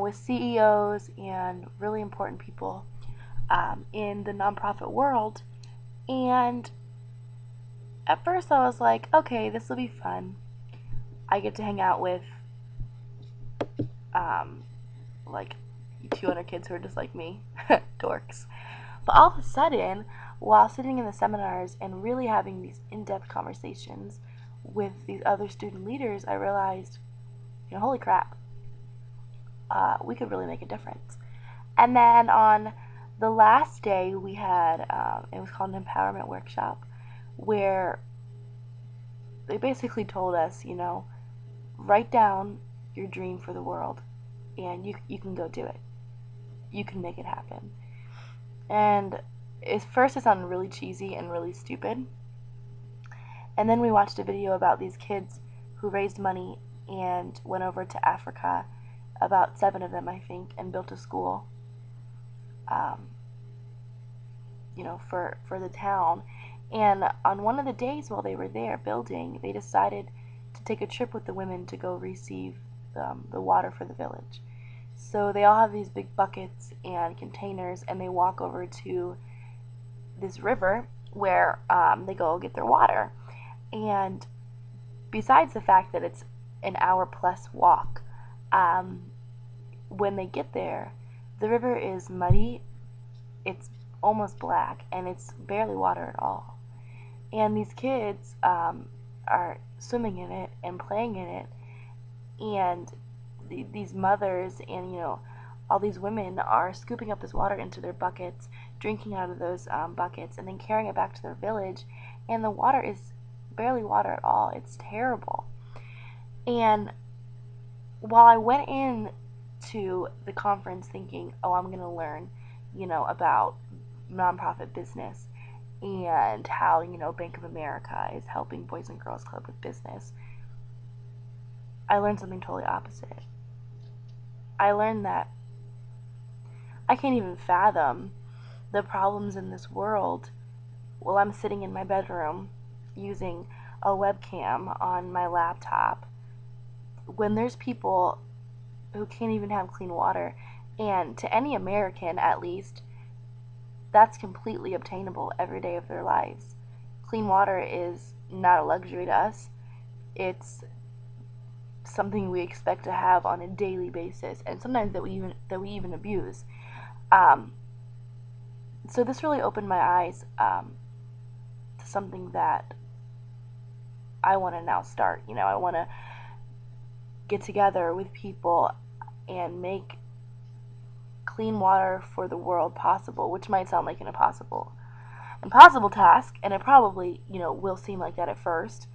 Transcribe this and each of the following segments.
with CEOs and really important people in the nonprofit world. And at first I was like, okay, this will be fun. I get to hang out with um, like 200 kids who are just like me, dorks. But all of a sudden, while sitting in the seminars and really having these in-depth conversations with these other student leaders, I realized, holy crap, we could really make a difference. And then on the last day, we had, it was called an empowerment workshop, where they basically told us, write down your dream for the world, and you can go do it. You can make it happen. And at first it sounded really cheesy and really stupid. And then we watched a video about these kids who raised money and went over to Africa, about 7 of them, I think, and built a school, um, for the town. And on one of the days while they were there building, they decided to take a trip with the women to go receive the water for the village. So they all have these big buckets and containers, and they walk over to this river where they go get their water. And besides the fact that it's an hour plus walk, when they get there, the river is muddy, it's almost black, and it's barely water at all. And these kids are swimming in it and playing in it, and these mothers and all these women are scooping up this water into their buckets, drinking out of those buckets, and then carrying it back to their village. And the water is barely water at all. It's terrible. And while I went in to the conference thinking, oh, I'm going to learn, about nonprofit business and how, Bank of America is helping Boys and Girls Club with business, I learned something totally opposite. I learned that I can't even fathom the problems in this world while I'm sitting in my bedroom using a webcam on my laptop when there's people who can't even have clean water. And to any American, at least, that's completely obtainable every day of their lives. Clean water is not a luxury to us. It's something we expect to have on a daily basis, and sometimes that we even abuse. So this really opened my eyes to something that I want to now start. I want to get together with people and make clean water for the world possible, which might sound like an impossible task, and it probably, will seem like that at first.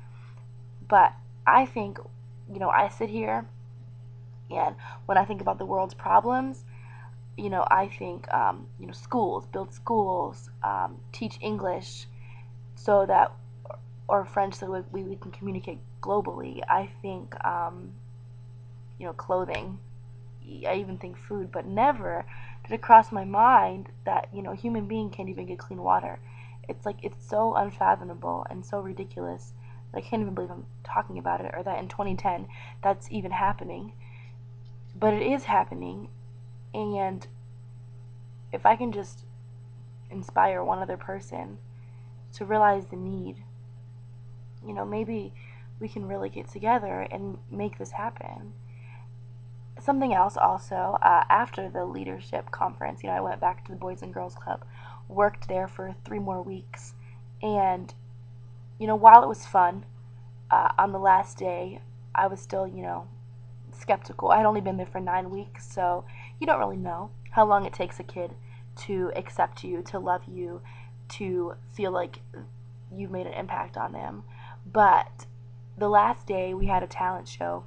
But I think, I sit here, and when I think about the world's problems, I think, schools, build schools, teach English so that, or French so that we can communicate globally. I think, clothing. I even think food, but never did it cross my mind that, a human being can't even get clean water. It's like, it's so unfathomable and so ridiculous that I can't even believe I'm talking about it, or that in 2010 that's even happening. But it is happening, and if I can just inspire one other person to realize the need, maybe we can really get together and make this happen. Something else also, after the leadership conference, I went back to the Boys and Girls Club, worked there for 3 more weeks, and, while it was fun, on the last day, I was still, skeptical. I had only been there for 9 weeks, so you don't really know how long it takes a kid to accept you, to love you, to feel like you've made an impact on them. But the last day, we had a talent show.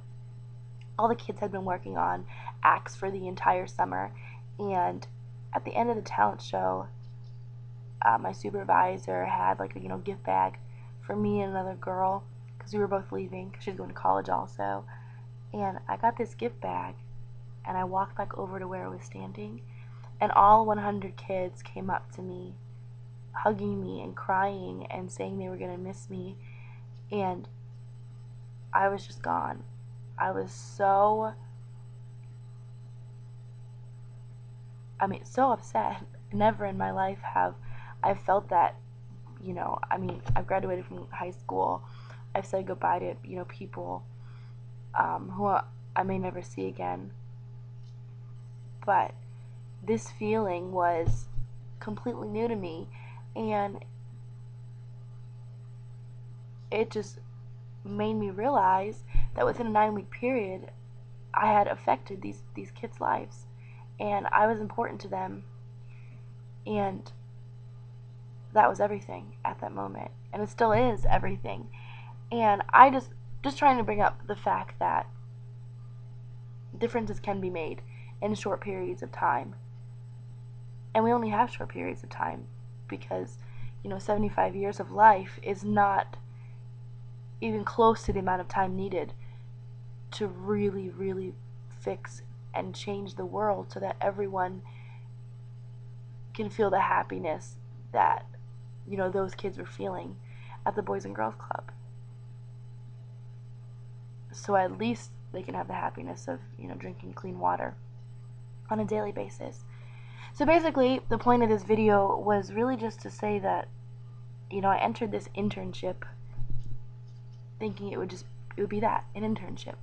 All the kids had been working on acts for the entire summer, and at the end of the talent show, my supervisor had like a gift bag for me and another girl, because we were both leaving because she was going to college also. And I got this gift bag, and I walked back over to where I was standing, and all 100 kids came up to me, hugging me and crying and saying they were going to miss me, and I was just gone. I was so I mean, so upset. Never in my life have I felt that, I mean, I've graduated from high school. I've said goodbye to, people who I may never see again. But this feeling was completely new to me, and it just made me realize that within a 9-week period, I had affected these kids' lives, and I was important to them, and that was everything at that moment, and it still is everything. And I just trying to bring up the fact that differences can be made in short periods of time, and we only have short periods of time because 75 years of life is not even close to the amount of time needed to really, really fix and change the world so that everyone can feel the happiness that those kids were feeling at the Boys and Girls Club. So at least they can have the happiness of drinking clean water on a daily basis. So basically, the point of this video was really just to say that I entered this internship thinking it would be that, an internship,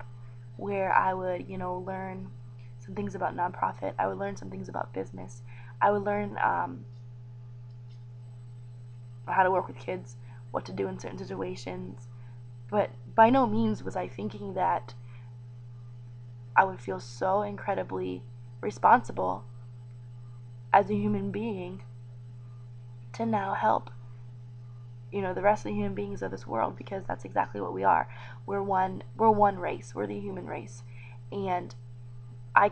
where I would learn some things about nonprofit. I would learn some things about business. I would learn how to work with kids, what to do in certain situations. But by no means was I thinking that I would feel so incredibly responsible as a human being to now help the rest of the human beings of this world, because that's exactly what we are. We're one race. We're the human race. And I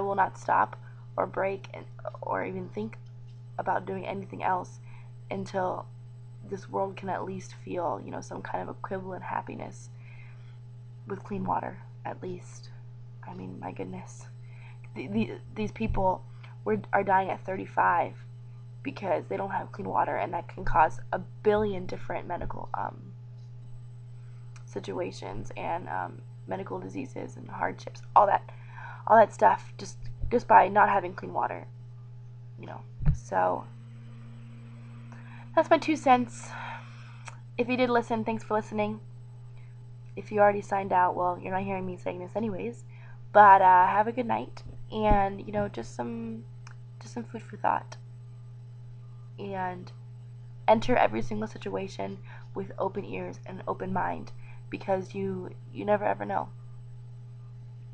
will not stop or break or even think about doing anything else until this world can at least feel some kind of equivalent happiness with clean water, at least. I mean, my goodness, these people are dying at 35 because they don't have clean water, and that can cause a billion different medical situations and medical diseases and hardships, all that stuff, just by not having clean water. So that's my 2 cents. If you did listen, thanks for listening. If you already signed out, well, you're not hearing me saying this anyways. But have a good night, and just some food for thought. And enter every single situation with open ears and an open mind, because you never ever know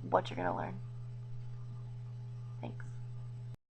what you're gonna learn.